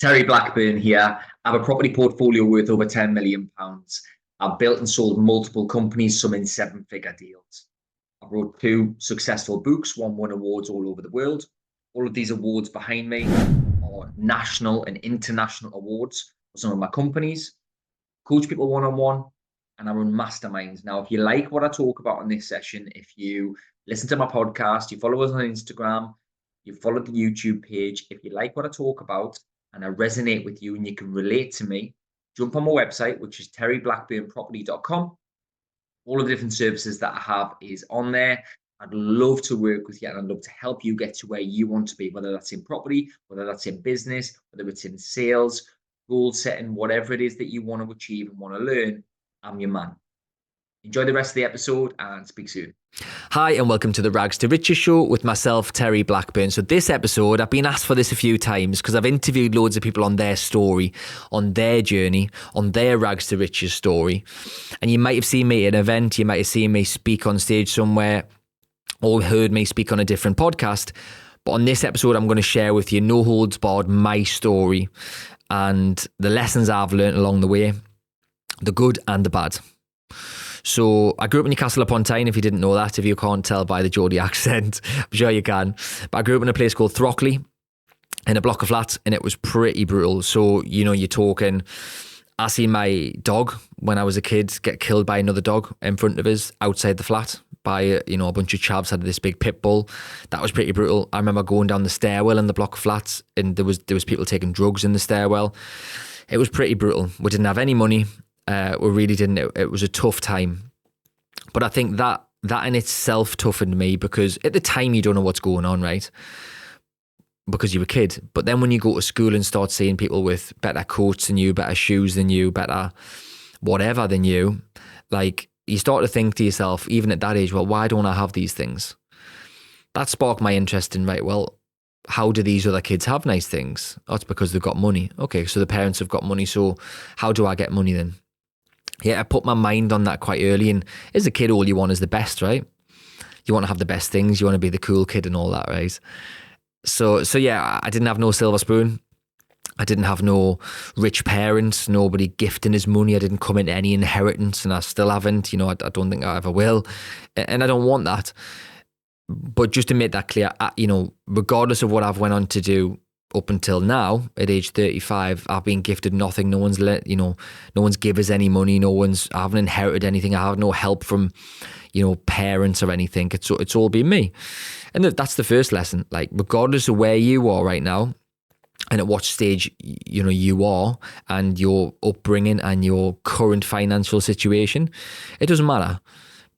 Terry Blackburn here. I have a property portfolio worth over £10 million. I've built and sold multiple companies, some in seven-figure deals. I wrote two successful books, one won awards all over the world. All of these awards behind me are national and international awards for some of my companies. Coach people one-on-one, and I run masterminds. Now, if you like what I talk about in this session, if you listen to my podcast, you follow us on Instagram, you follow the YouTube page, if you like what I talk about, and I resonate with you and you can relate to me, jump on my website, which is terryblackburnproperty.com. All of the different services that I have is on there. I'd love to work with you and I'd love to help you get to where you want to be, whether that's in property, whether that's in business, whether it's in sales, goal setting, whatever it is that you want to achieve and want to learn. I'm your man. Enjoy the rest of the episode and speak soon. Hi and welcome to the Rags to Riches show with myself, Terry Blackburn. So this episode, I've been asked for this a few times because I've interviewed loads of people on their story, on their journey, on their Rags to Riches story. And you might have seen me at an event, you might have seen me speak on stage somewhere or heard me speak on a different podcast. But on this episode, I'm going to share with you, no holds barred, my story and the lessons I've learned along the way, the good and the bad. So I grew up in Newcastle upon Tyne, if you didn't know that, if you can't tell by the Geordie accent, I'm sure you can. But I grew up in a place called Throckley, in a block of flats, and it was pretty brutal. So, you know, you're talking, I seen my dog when I was a kid get killed by another dog in front of us outside the flat by, a bunch of chavs had this big pit bull. That was pretty brutal. I remember going down the stairwell in the block of flats and there was people taking drugs in the stairwell. It was pretty brutal. We didn't have any money. We really didn't. It was a tough time. But I think that in itself toughened me because at the time you don't know what's going on, right? Because you're a kid. But then when you go to school and start seeing people with better coats than you, better shoes than you, better whatever than you, like you start to think to yourself, even at that age, well, why don't I have these things? That sparked my interest in, right, well, how do these other kids have nice things? Oh, it's because they've got money. Okay, so the parents have got money, so how do I get money then? Yeah, I put my mind on that quite early. And as a kid, all you want is the best, right? You want to have the best things. You want to be the cool kid and all that, right? So yeah, I didn't have no silver spoon. I didn't have no rich parents, nobody gifting us money. I didn't come into any inheritance and I still haven't. I don't think I ever will. And I don't want that. But just to make that clear, regardless of what I've went on to do, up until now, at age 35, I've been gifted nothing. No one's no one's give us any money. I haven't inherited anything. I have no help from, parents or anything. It's all been me. And that's the first lesson. Like, regardless of where you are right now and at what stage, you are and your upbringing and your current financial situation, it doesn't matter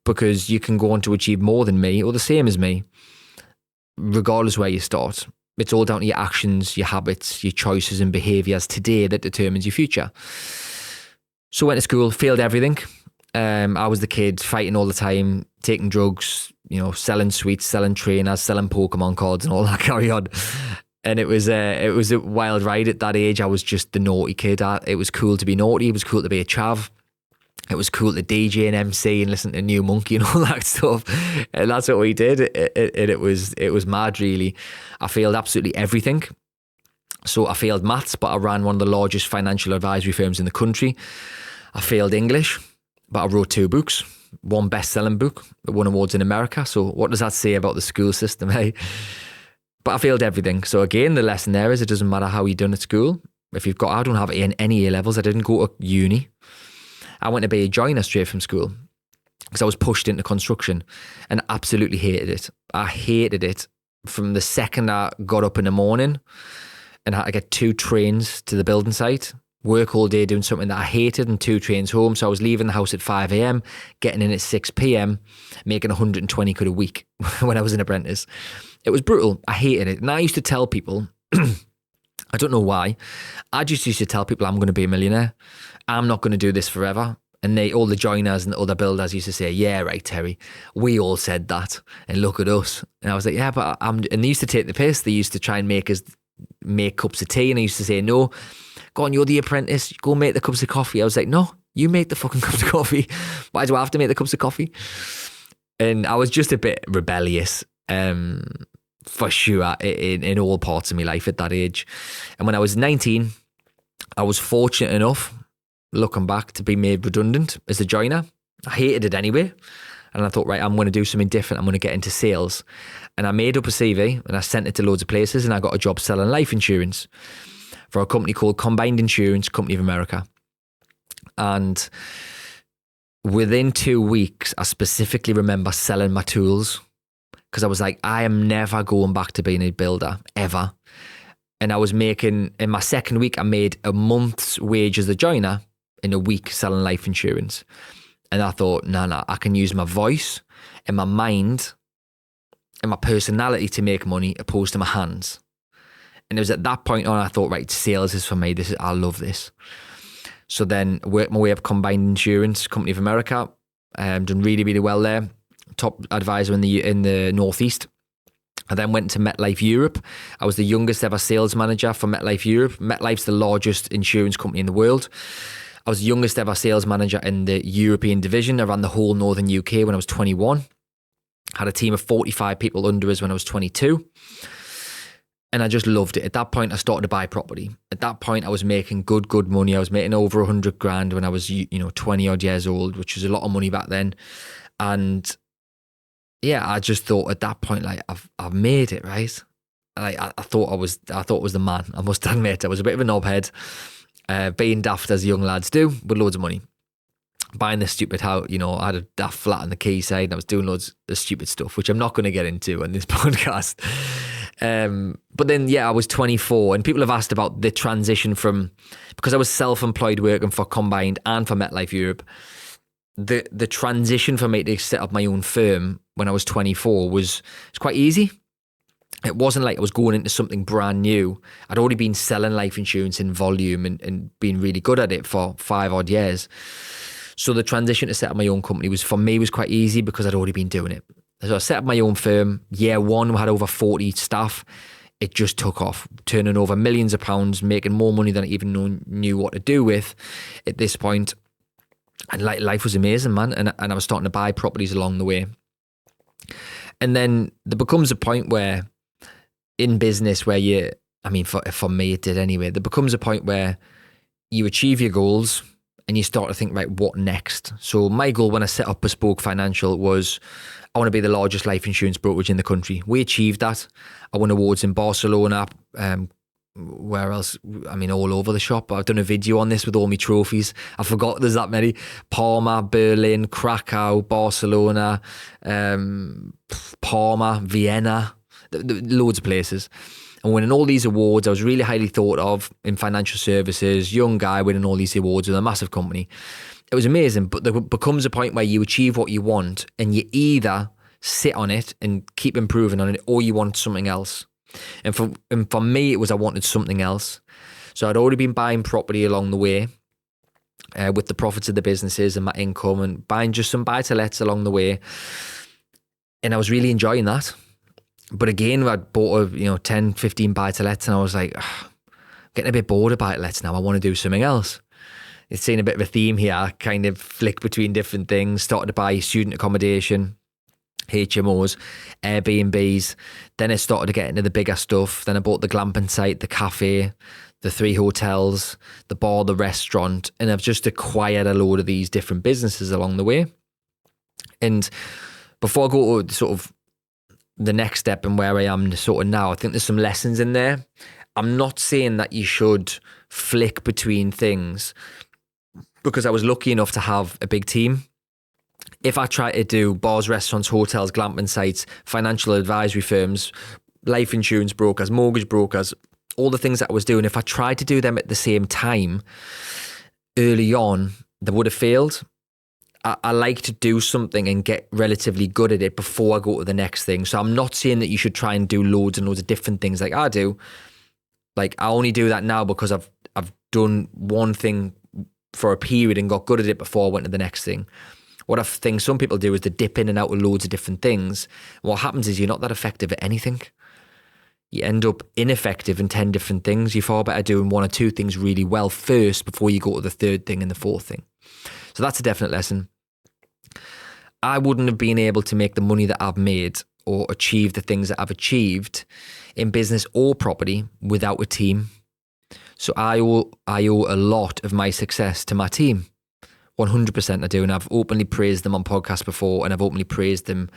because you can go on to achieve more than me or the same as me, regardless where you start. It's all down to your actions, your habits, your choices and behaviours today that determines your future. So went to school, failed everything. I was the kid fighting all the time, taking drugs, selling sweets, selling trainers, selling Pokemon cards and all that carry on. And it was a wild ride at that age. I was just the naughty kid. It was cool to be naughty. It was cool to be a chav. It was cool to DJ and MC and listen to New Monkey and all that stuff. And that's what we did. It was mad, really. I failed absolutely everything. So I failed maths, but I ran one of the largest financial advisory firms in the country. I failed English, but I wrote two books. One best-selling book that won awards in America. So what does that say about the school system, hey? But I failed everything. So again, the lesson there is it doesn't matter how you've done at school. I don't have any A levels. I didn't go to uni. I went to be a joiner straight from school because I was pushed into construction and absolutely hated it. I hated it from the second I got up in the morning and had to get 2 trains to the building site, work all day doing something that I hated and 2 trains home. So I was leaving the house at 5 a.m, getting in at 6 p.m, making 120 quid a week when I was an apprentice. It was brutal. I hated it. And I used to tell people, I don't know why, I just used to tell people I'm going to be a millionaire. I'm not going to do this forever. And all the joiners and the other builders used to say, yeah, right, Terry, we all said that. And look at us. And I was like, yeah, but and they used to take the piss. They used to try and make us make cups of tea. And I used to say, no, go on, you're the apprentice. Go make the cups of coffee. I was like, no, you make the fucking cups of coffee. Why do I have to make the cups of coffee? And I was just a bit rebellious. for sure, in all parts of my life at that age. And when I was 19, I was fortunate enough, looking back, to be made redundant as a joiner. I hated it anyway. And I thought, right, I'm going to do something different. I'm going to get into sales. And I made up a CV and I sent it to loads of places, and I got a job selling life insurance for a company called Combined Insurance Company of America. And within 2 weeks, I specifically remember selling my tools, because I was like, I am never going back to being a builder, ever. And I was making, in my second week, I made a month's wage as a joiner in a week selling life insurance. And I thought, no, I can use my voice and my mind and my personality to make money opposed to my hands. And it was at that point on, I thought, right, sales is for me. I love this. So then worked my way up Combined Insurance Company of America, done really, really well there. Top advisor in the Northeast. I then went to MetLife Europe. I was the youngest ever sales manager for MetLife Europe. MetLife's the largest insurance company in the world. I was the youngest ever sales manager in the European division. I ran the whole Northern UK when I was 21. Had a team of 45 people under us when I was 22. And I just loved it. At that point, I started to buy property. At that point, I was making good money. I was making over 100 grand when I was, 20 odd years old, which was a lot of money back then. And yeah, I just thought at that point, like, I've made it, right? Like, I thought I was the man. I must admit, I was a bit of a knobhead, being daft as young lads do, with loads of money. Buying this stupid house, I had a daft flat on the quayside, and I was doing loads of stupid stuff, which I'm not going to get into on this podcast. But then, yeah, I was 24, and people have asked about the transition from, because I was self-employed working for Combined and for MetLife Europe, the transition for me to set up my own firm when I was 24 was quite easy. It wasn't like I was going into something brand new. I'd already been selling life insurance in volume and been really good at it for 5 odd years. So the transition to set up my own company was quite easy because I'd already been doing it. So I set up my own firm. Year one, we had over 40 staff. It just took off, turning over millions of pounds, making more money than I even knew what to do with at this point. And life was amazing, man. And I was starting to buy properties along the way. And then there becomes a point where in business where for me it did anyway, there becomes a point where you achieve your goals and you start to think, right, what next? So my goal when I set up Bespoke Financial was, I want to be the largest life insurance brokerage in the country. We achieved that. I won awards in Barcelona, where else? All over the shop. I've done a video on this with all my trophies. I forgot there's that many. Parma, Berlin, Krakow, Barcelona, Parma, Vienna, loads of places. And winning all these awards, I was really highly thought of in financial services, young guy winning all these awards with a massive company. It was amazing, but there becomes a point where you achieve what you want and you either sit on it and keep improving on it, or you want something else. And for me, it was I wanted something else. So I'd already been buying property along the way with the profits of the businesses and my income, and buying just some buy-to-lets along the way. And I was really enjoying that. But again, I'd bought 10, 15 buy-to-lets, and I was like, I'm getting a bit bored of buy-to-lets now. I want to do something else. It's seen a bit of a theme here. I kind of flick between different things, started to buy student accommodation, HMOs, Airbnbs. Then I started to get into the bigger stuff. Then I bought the glamping site, the cafe, the 3 hotels, the bar, the restaurant, and I've just acquired a load of these different businesses along the way. And before I go to sort of the next step and where I am sort of now, I think there's some lessons in there. I'm not saying that you should flick between things, because I was lucky enough to have a big team. If I try to do bars, restaurants, hotels, glamping sites, financial advisory firms, life insurance brokers, mortgage brokers, all the things that I was doing, if I tried to do them at the same time early on, they would have failed. I like to do something and get relatively good at it before I go to the next thing. So I'm not saying that you should try and do loads and loads of different things like I do. Like, I only do that now because I've done one thing for a period and got good at it before I went to the next thing. What I think some people do is they dip in and out of loads of different things. What happens is you're not that effective at anything. You end up ineffective in 10 different things. You're far better doing 1 or 2 things really well first before you go to the 3rd thing and the 4th thing. So that's a definite lesson. I wouldn't have been able to make the money that I've made or achieve the things that I've achieved in business or property without a team. So I owe a lot of my success to my team. 100% I do. And I've openly praised them on podcasts before, and I've openly praised them,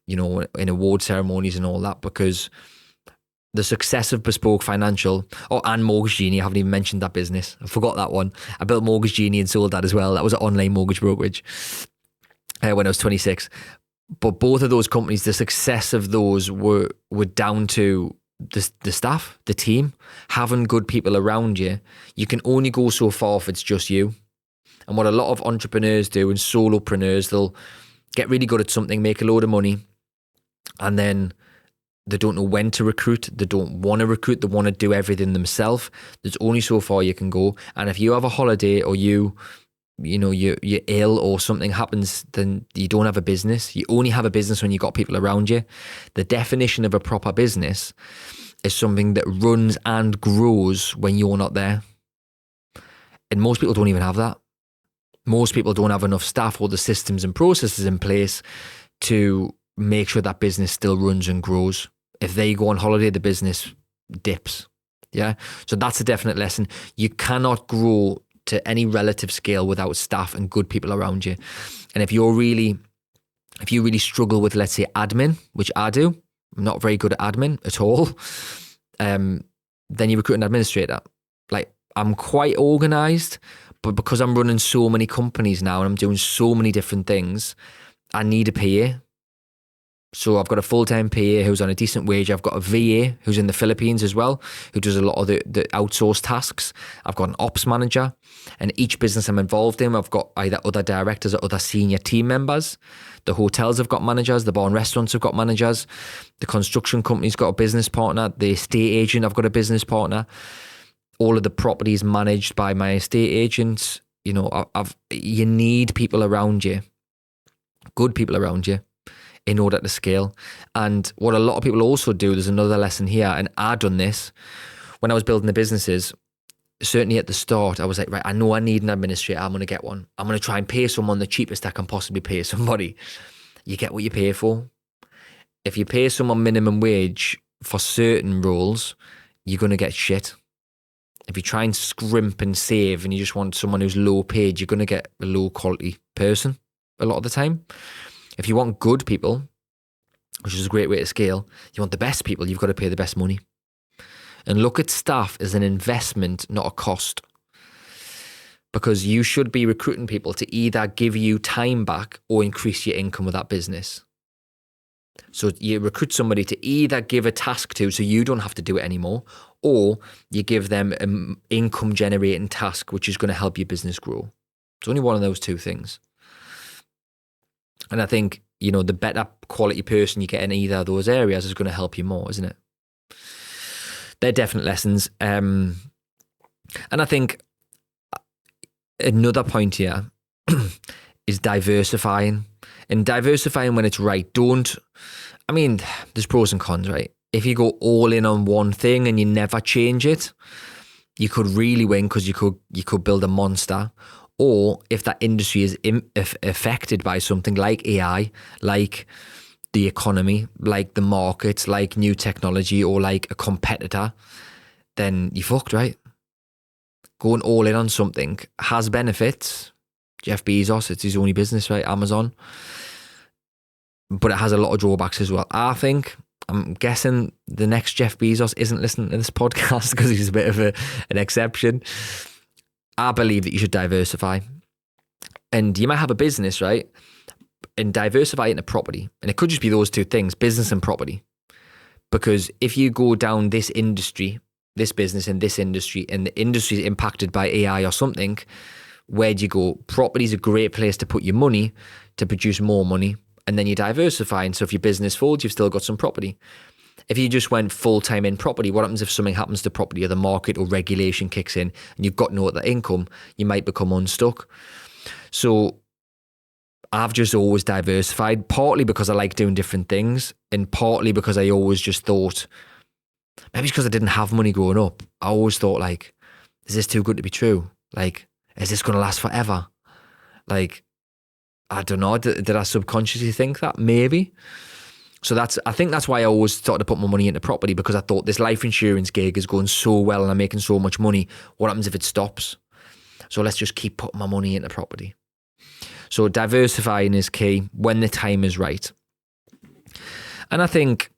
you know, in award ceremonies and all that, because the success of Bespoke Financial, and Mortgage Genie, I haven't even mentioned that business. I forgot that one. I built Mortgage Genie and sold that as well. That was an online mortgage brokerage when I was 26. But both of those companies, the success of those were down to the staff, the team, having good people around you. You can only go so far if it's just you. And what a lot of entrepreneurs do, and solopreneurs, they'll get really good at something, make a load of money, and then they don't know when to recruit. They don't want to recruit. They want to do everything themselves. There's only so far you can go. And if you have a holiday, or you're ill, or something happens, then you don't have a business. You only have a business when you've got people around you. The definition of a proper business is something that runs and grows when you're not there. And most people don't even have that. Most people don't have enough staff or the systems and processes in place to make sure that business still runs and grows. If they go on holiday, the business dips. Yeah. So that's a definite lesson. You cannot grow to any relative scale without staff and good people around you. And if you really struggle with, let's say, admin, which I do, I'm not very good at admin at all, then you recruit an administrator. Like, I'm quite organized, but because I'm running so many companies now and I'm doing so many different things, I need a PA. So I've got a full-time PA who's on a decent wage. I've got a VA who's in the Philippines as well, who does a lot of the outsourced tasks. I've got an ops manager, and each business I'm involved in, I've got either other directors or other senior team members. The hotels have got managers. The bar and restaurants have got managers. The construction company's got a business partner. The estate agent, I've got a business partner. All of the properties managed by my estate agents. You know, you need people around you, good people around you, in order to scale. And what a lot of people also do, there's another lesson here, and I've done this when I was building the businesses. Certainly at the start, I was like, right, I know I need an administrator. I'm going to get one. I'm going to try and pay someone the cheapest I can possibly pay somebody. You get what you pay for. If you pay someone minimum wage for certain roles, you're going to get shit. If you try and scrimp and save and you just want someone who's low paid, you're going to get a low quality person a lot of the time. If you want good people, which is a great way to scale, you want the best people, you've got to pay the best money. And look at staff as an investment, not a cost. Because you should be recruiting people to either give you time back or increase your income with that business. So you recruit somebody to either give a task to so you don't have to do it anymore, or you give them an income generating task which is going to help your business grow. It's only one of those two things. And I think, you know, the better quality person you get in either of those areas is going to help you more, isn't it? They're definite lessons. And I think another point here is diversifying. And diversifying when it's right. There's pros and cons, right? If you go all in on one thing and you never change it, you could really win because you could build a monster. Or if that industry is affected by something like AI, like the economy, like the markets, like new technology, or like a competitor, then you're fucked, right? Going all in on something has benefits. Jeff Bezos, it's his only business, right? Amazon. But it has a lot of drawbacks as well. I'm guessing the next Jeff Bezos isn't listening to this podcast because he's a bit of an exception. I believe that you should diversify. And you might have a business, right? And diversify into property. And it could just be those two things, business and property. Because if you go down this industry, this business in this industry, and the industry is impacted by AI or something, where do you go? Property is a great place to put your money to produce more money. And then you diversify. And so if your business folds, you've still got some property. If you just went full-time in property, what happens if something happens to property or the market or regulation kicks in and you've got no other income? You might become unstuck. So I've just always diversified, partly because I like doing different things and partly because I always just thought, maybe it's because I didn't have money growing up. I always thought, like, is this too good to be true? Like, is this going to last forever? Like, I don't know. Did I subconsciously think that? Maybe. So I think that's why I always started to put my money into property, because I thought this life insurance gig is going so well and I'm making so much money. What happens if it stops? So let's just keep putting my money into property. So diversifying is key when the time is right. And I think,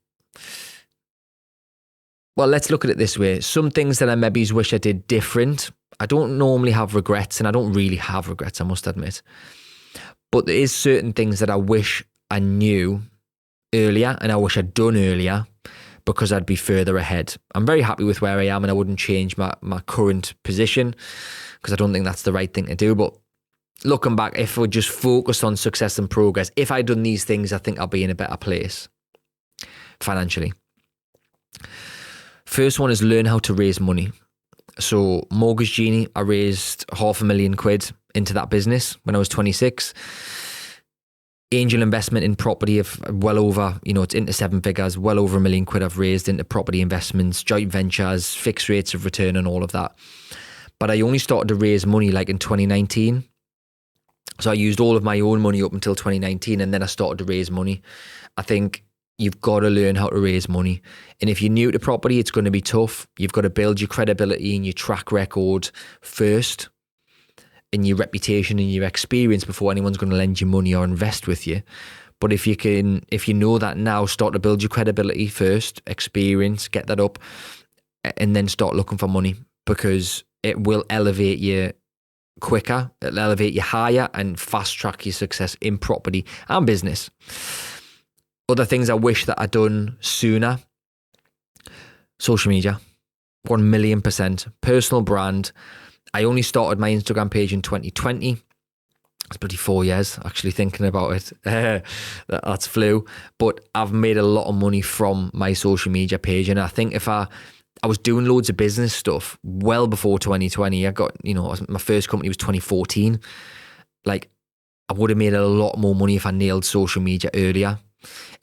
well, let's look at it this way. Some things that I maybe wish I did different. I don't normally have regrets, and I don't really have regrets, I must admit. But there is certain things that I wish I knew earlier and I wish I'd done earlier, because I'd be further ahead. I'm very happy with where I am and I wouldn't change my current position, because I don't think that's the right thing to do. But looking back, if we just focus on success and progress, if I'd done these things, I think I'll be in a better place financially. First one is learn how to raise money. So Mortgage Genie, I raised £500,000 into that business when I was 26. Angel investment in property of well over, it's into 7 figures, well over £1 million I've raised into property investments, joint ventures, fixed rates of return and all of that. But I only started to raise money like in 2019. So I used all of my own money up until 2019, and then I started to raise money. I think you've got to learn how to raise money. And if you're new to property, it's going to be tough. You've got to build your credibility and your track record first, and your reputation and your experience before anyone's going to lend you money or invest with you. But if you know that now, start to build your credibility first, experience, get that up, and then start looking for money, because it will elevate you quicker, it'll elevate you higher and fast track your success in property and business. Other things I wish that I'd done sooner: social media, 1,000,000%. Personal brand. I only started my Instagram page in 2020. It's bloody 4 years, actually, thinking about it. That's flew. But I've made a lot of money from my social media page. And I think if I was doing loads of business stuff well before 2020. I got, my first company was 2014. Like, I would have made a lot more money if I nailed social media earlier.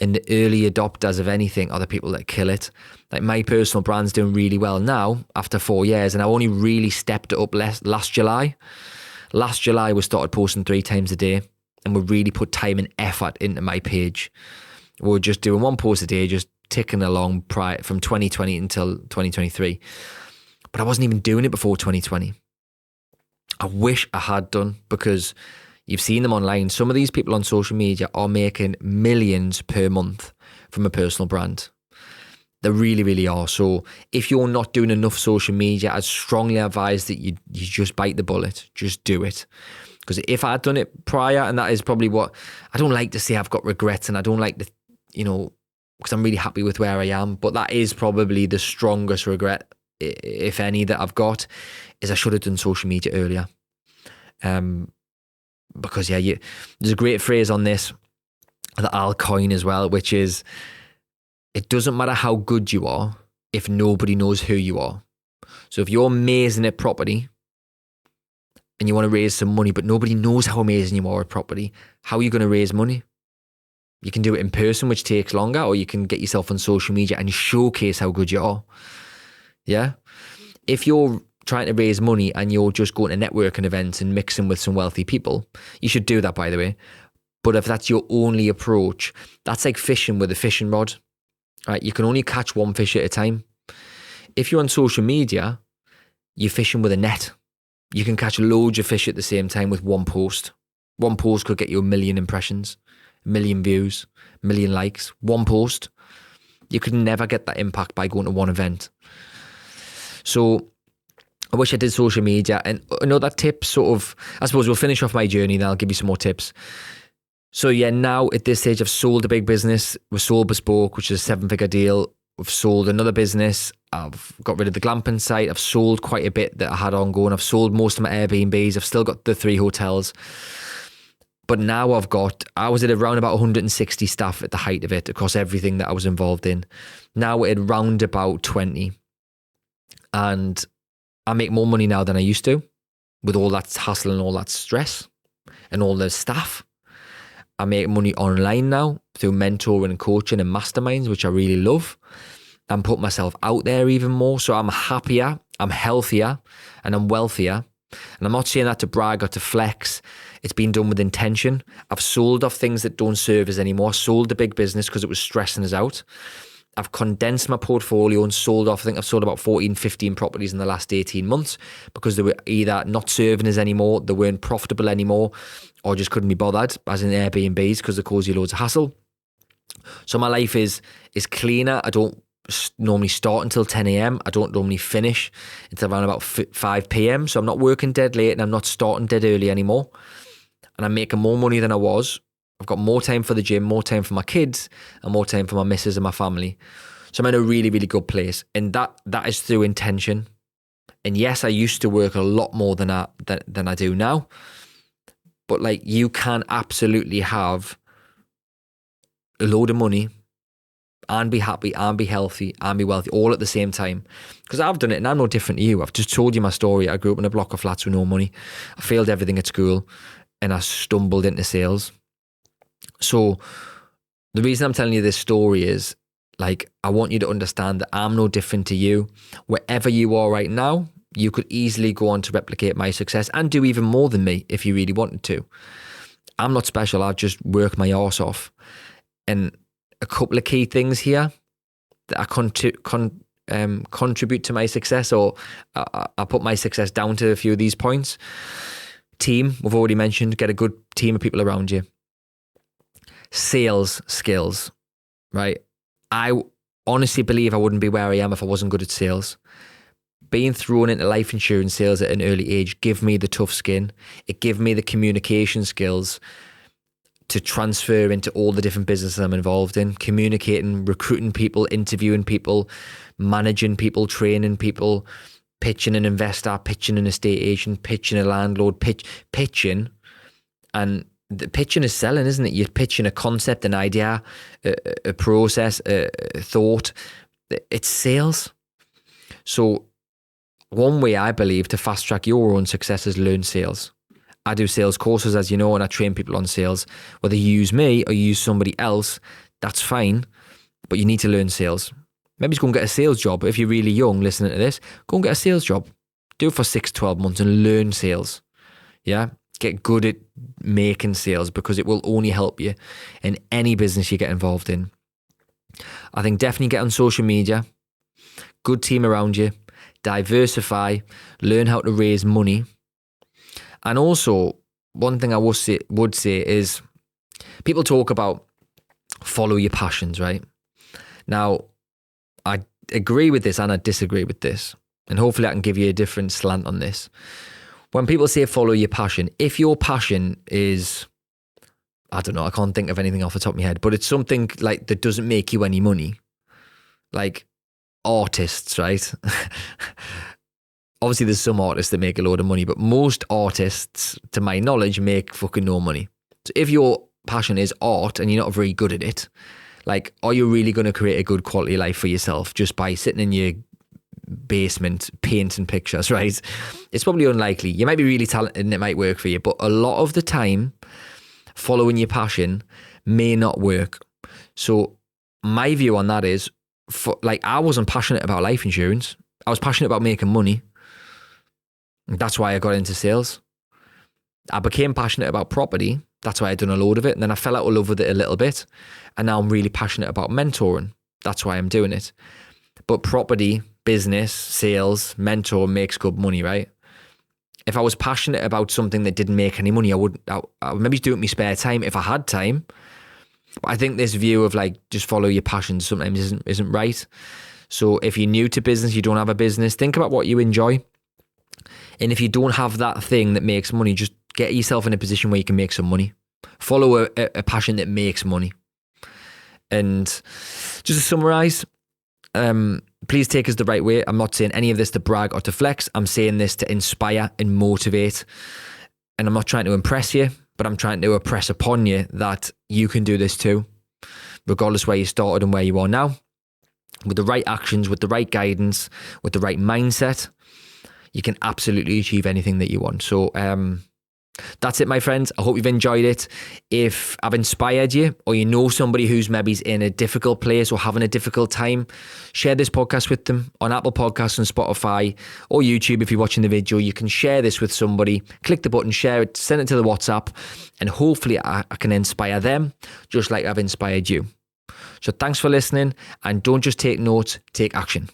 And the early adopters of anything are the people that kill it. Like, my personal brand's doing really well now after 4 years, and I only really stepped it up last July. Last July, we started posting 3 times a day, and we really put time and effort into my page. We were just doing 1 post a day, just ticking along from 2020 until 2023. But I wasn't even doing it before 2020. I wish I had done, because you've seen them online. Some of these people on social media are making millions per month from a personal brand. They really, really are. So if you're not doing enough social media, I'd strongly advise that you just bite the bullet. Just do it. Because if I'd done it prior, and that is probably what, I don't like to say I've got regrets, and I don't like to, because I'm really happy with where I am, but that is probably the strongest regret, if any, that I've got, is I should have done social media earlier. Because there's a great phrase on this that I'll coin as well, which is, it doesn't matter how good you are if nobody knows who you are. So if you're amazing at property and you want to raise some money, but nobody knows how amazing you are at property, how are you going to raise money? You can do it in person, which takes longer, or you can get yourself on social media and showcase how good you are. Yeah. If you're trying to raise money and you're just going to networking events and mixing with some wealthy people, you should do that, by the way. But if that's your only approach, that's like fishing with a fishing rod. Right? You can only catch 1 fish at a time. If you're on social media, you're fishing with a net. You can catch loads of fish at the same time with 1 post. 1 post could get you 1 million impressions, 1 million views, 1 million likes. 1 post. You could never get that impact by going to 1 event. So I wish I did social media. And another tip, sort of, I suppose we'll finish off my journey, then I'll give you some more tips. So yeah, now at this stage, I've sold a big business. We've sold Bespoke, which is a 7-figure deal. We've sold another business. I've got rid of the glamping site. I've sold quite a bit that I had ongoing. I've sold most of my Airbnbs. I've still got the 3 hotels. But now I was at around about 160 staff at the height of it across everything that I was involved in. Now we're at around about 20. And I make more money now than I used to, with all that hassle and all that stress and all the staff. I make money online now through mentoring and coaching and masterminds, which I really love, and put myself out there even more. So I'm happier, I'm healthier, and I'm wealthier. And I'm not saying that to brag or to flex. It's been done with intention. I've sold off things that don't serve us anymore. I sold the big business because it was stressing us out. I've condensed my portfolio and sold off. I think I've sold about 14, 15 properties in the last 18 months because they were either not serving us anymore, they weren't profitable anymore, or just couldn't be bothered, as in Airbnbs, because they cause you loads of hassle. So my life is cleaner. I don't normally start until 10 a.m. I don't normally finish until around about 5 p.m. So I'm not working dead late and I'm not starting dead early anymore. And I'm making more money than I was. I've got more time for the gym, more time for my kids, and more time for my missus and my family. So I'm in a really, really good place. And that is through intention. And yes, I used to work a lot more than I do now. But like, you can absolutely have a load of money and be happy and be healthy and be wealthy all at the same time. Because I've done it and I'm no different to you. I've just told you my story. I grew up in a block of flats with no money. I failed everything at school and I stumbled into sales. So the reason I'm telling you this story is, like, I want you to understand that I'm no different to you. Wherever you are right now, you could easily go on to replicate my success and do even more than me if you really wanted to. I'm not special. I've just worked my arse off. And a couple of key things here that I contribute to my success, or I put my success down to a few of these points. Team, we've already mentioned, get a good team of people around you. Sales skills, right? I honestly believe I wouldn't be where I am if I wasn't good at sales. Being thrown into life insurance sales at an early age gave me the tough skin. It gave me the communication skills to transfer into all the different businesses I'm involved in, communicating, recruiting people, interviewing people, managing people, training people, pitching an investor, pitching an estate agent, pitching a landlord, pitching. And the pitching is selling, isn't it? You're pitching a concept, an idea, a process, a thought. It's sales. So one way I believe to fast track your own success is learn sales. I do sales courses, as you know, and I train people on sales. Whether you use me or you use somebody else, that's fine, but you need to learn sales. Maybe just go and get a sales job. If you're really young listening to this, go and get a sales job. Do it for 6-12 months and learn sales. Yeah? Get good at making sales, because it will only help you in any business you get involved in. I think definitely get on social media, good team around you, diversify, learn how to raise money. And also, one thing I would say is, people talk about follow your passions, right? Now, I agree with this and I disagree with this. And hopefully I can give you a different slant on this. When people say follow your passion, if your passion is, I don't know, I can't think of anything off the top of my head, but it's something like that doesn't make you any money, like artists, right? Obviously, there's some artists that make a load of money, but most artists, to my knowledge, make fucking no money. So if your passion is art and you're not very good at it, like, are you really going to create a good quality life for yourself just by sitting in your basement painting pictures, right? It's probably unlikely. You might be really talented and it might work for you, but a lot of the time, following your passion may not work. So my view on that is, I wasn't passionate about life insurance. I was passionate about making money. That's why I got into sales. I became passionate about property. That's why I'd done a load of it. And then I fell out of love with it a little bit. And now I'm really passionate about mentoring. That's why I'm doing it. But property, business, sales, mentor makes good money, right? If I was passionate about something that didn't make any money, I would maybe do it in my spare time if I had time. But I think this view of like, just follow your passions sometimes isn't right. So if you're new to business, you don't have a business, think about what you enjoy. And if you don't have that thing that makes money, just get yourself in a position where you can make some money. Follow a passion that makes money. And just to summarize, please take us the right way. I'm not saying any of this to brag or to flex. I'm saying this to inspire and motivate. And I'm not trying to impress you, but I'm trying to impress upon you that you can do this too, regardless where you started and where you are now. With the right actions, with the right guidance, with the right mindset, you can absolutely achieve anything that you want. So That's it, my friends. I hope you've enjoyed it. If I've inspired you, or you know somebody who's maybe in a difficult place or having a difficult time, share this podcast with them on Apple Podcasts and Spotify or YouTube. If you're watching the video, you can share this with somebody. Click the button, share it, send it to the WhatsApp, and hopefully I can inspire them just like I've inspired you. So thanks for listening, and don't just take notes, take action.